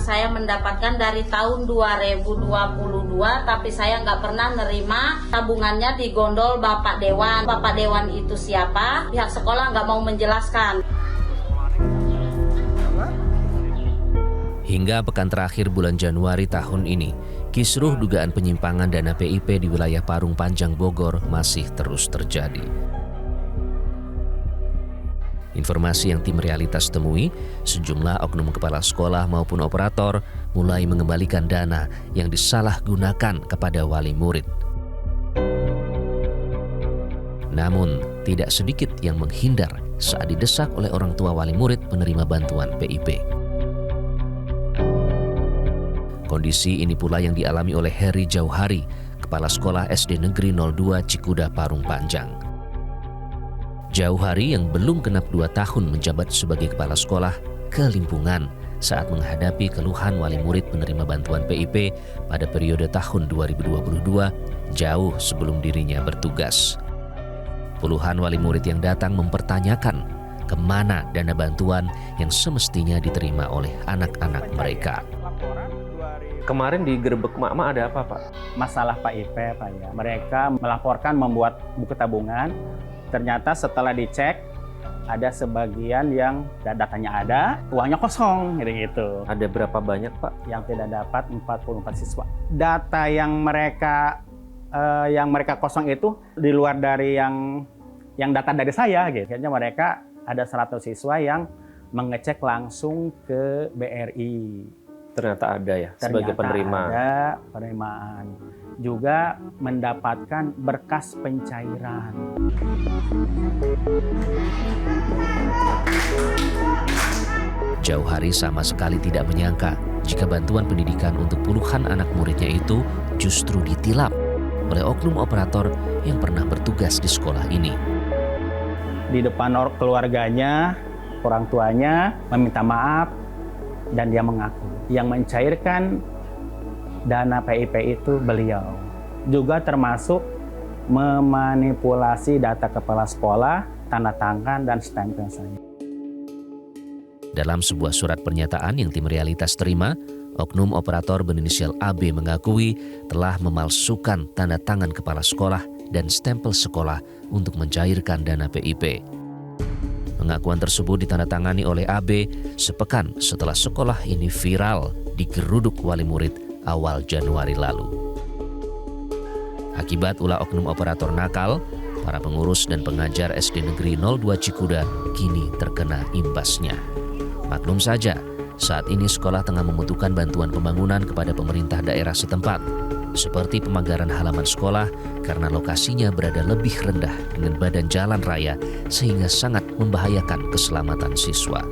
saya mendapatkan dari tahun 2022, tapi saya nggak pernah nerima tabungannya digondol Bapak Dewan. Bapak Dewan itu siapa? Pihak sekolah nggak mau menjelaskan. Hingga pekan terakhir bulan Januari tahun ini, kisruh dugaan penyimpangan dana PIP di wilayah Parung Panjang, Bogor masih terus terjadi. Informasi yang tim Realitas temui, sejumlah oknum kepala sekolah maupun operator mulai mengembalikan dana yang disalahgunakan kepada wali murid. Namun, tidak sedikit yang menghindar saat didesak oleh orang tua wali murid penerima bantuan PIP. Kondisi ini pula yang dialami oleh Heri Jauhari, Kepala Sekolah SD Negeri 02 Cikuda Parung Panjang. Jauhari yang belum genap 2 tahun menjabat sebagai kepala sekolah kelimpungan saat menghadapi keluhan wali murid penerima bantuan PIP pada periode tahun 2022 jauh sebelum dirinya bertugas. Puluhan wali murid yang datang mempertanyakan kemana dana bantuan yang semestinya diterima oleh anak-anak mereka. Kemarin di Gerbek Mak-Mak ada apa, Pak? Masalah PIP, Pak ya. Mereka melaporkan membuat buku tabungan. Ternyata setelah dicek ada sebagian yang datanya ada, uangnya kosong gitu. Ada berapa banyak, Pak? Yang tidak dapat 44 siswa. Data yang mereka kosong itu di luar dari yang data dari saya gitu. Akhirnya mereka ada 100 siswa yang mengecek langsung ke BRI. Ternyata ada ya sebagai penerima. Ada penerimaan. Juga mendapatkan berkas pencairan. Jauhari sama sekali tidak menyangka jika bantuan pendidikan untuk puluhan anak muridnya itu justru ditilap oleh oknum operator yang pernah bertugas di sekolah ini. Di depan keluarganya, orang tuanya meminta maaf dan dia mengaku. Yang mencairkan dana PIP itu beliau. Juga termasuk memanipulasi data kepala sekolah, tanda tangan, dan stempel saya. Dalam sebuah surat pernyataan yang tim Realitas terima, oknum operator berinisial AB mengakui telah memalsukan tanda tangan kepala sekolah dan stempel sekolah untuk mencairkan dana PIP. Pengakuan tersebut ditandatangani oleh AB sepekan setelah sekolah ini viral digeruduk wali murid awal Januari lalu. Akibat ulah oknum operator nakal, para pengurus dan pengajar SD Negeri 02 Cikuda kini terkena imbasnya. Maklum saja, saat ini sekolah tengah membutuhkan bantuan pembangunan kepada pemerintah daerah setempat, seperti pemagaran halaman sekolah karena lokasinya berada lebih rendah dengan badan jalan raya sehingga sangat membahayakan keselamatan siswa.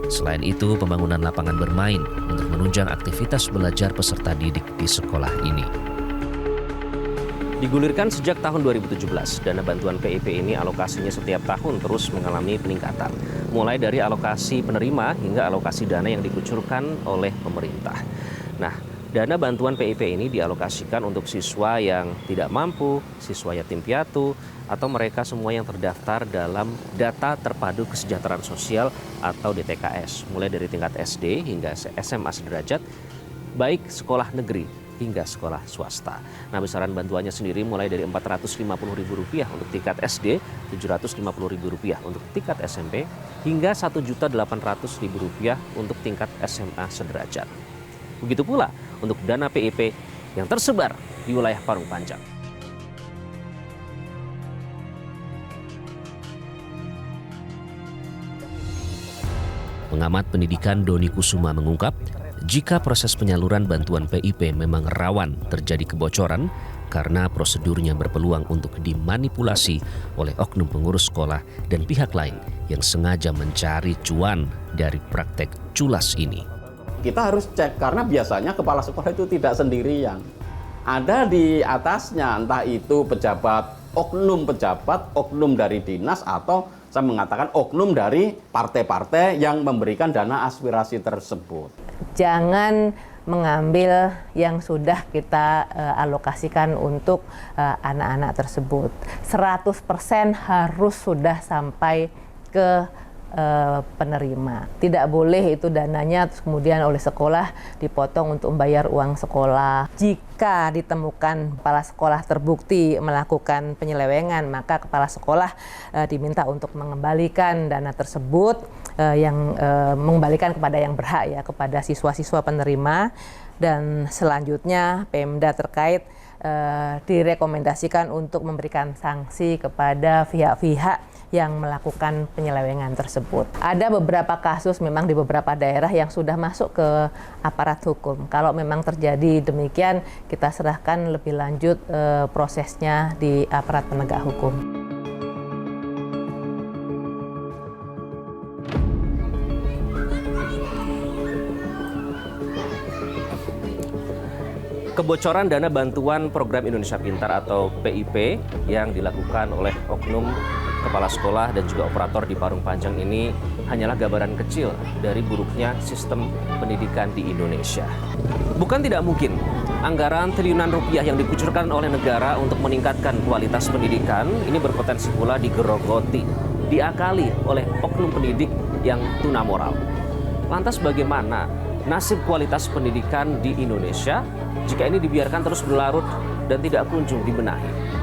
Selain itu, pembangunan lapangan bermain untuk menunjang aktivitas belajar peserta didik di sekolah ini. Digulirkan sejak tahun 2017, dana bantuan PIP ini alokasinya setiap tahun terus mengalami peningkatan. Mulai dari alokasi penerima hingga alokasi dana yang dikucurkan oleh pemerintah. Nah, dana bantuan PIP ini dialokasikan untuk siswa yang tidak mampu, siswa yatim piatu, atau mereka semua yang terdaftar dalam Data Terpadu Kesejahteraan Sosial atau DTKS, mulai dari tingkat SD hingga SMA sederajat, baik sekolah negeri hingga sekolah swasta. Nah, besaran bantuannya sendiri mulai dari Rp450.000 untuk tingkat SD, Rp750.000 untuk tingkat SMP, hingga Rp1.800.000 untuk tingkat SMA sederajat. Begitu pula untuk dana PIP yang tersebar di wilayah Parung Panjang. Pengamat pendidikan Doni Kusuma mengungkap, jika proses penyaluran bantuan PIP memang rawan terjadi kebocoran karena prosedurnya berpeluang untuk dimanipulasi oleh oknum pengurus sekolah dan pihak lain yang sengaja mencari cuan dari praktek culas ini. Kita harus cek karena biasanya kepala sekolah itu tidak sendirian. Ada di atasnya, entah itu pejabat, oknum dari dinas, atau saya mengatakan oknum dari partai-partai yang memberikan dana aspirasi tersebut. Jangan mengambil yang sudah kita alokasikan untuk anak-anak tersebut. 100% harus sudah sampai ke penerima. Tidak boleh itu dananya terus kemudian oleh sekolah dipotong untuk membayar uang sekolah. Jika ditemukan kepala sekolah terbukti melakukan penyelewengan, maka kepala sekolah diminta untuk mengembalikan dana tersebut mengembalikan kepada yang berhak ya, kepada siswa-siswa penerima, dan selanjutnya Pemda terkait direkomendasikan untuk memberikan sanksi kepada pihak-pihak yang melakukan penyelewengan tersebut. Ada beberapa kasus memang di beberapa daerah yang sudah masuk ke aparat hukum. Kalau memang terjadi demikian, kita serahkan lebih lanjut prosesnya di aparat penegak hukum. Kebocoran dana bantuan program Indonesia Pintar atau PIP yang dilakukan oleh oknum kepala sekolah dan juga operator di Parung Panjang ini hanyalah gambaran kecil dari buruknya sistem pendidikan di Indonesia. Bukan tidak mungkin anggaran triliunan rupiah yang dikucurkan oleh negara untuk meningkatkan kualitas pendidikan ini berpotensi pula digerogoti, diakali oleh oknum pendidik yang tuna moral. Lantas bagaimana nasib kualitas pendidikan di Indonesia jika ini dibiarkan terus berlarut dan tidak kunjung dibenahi?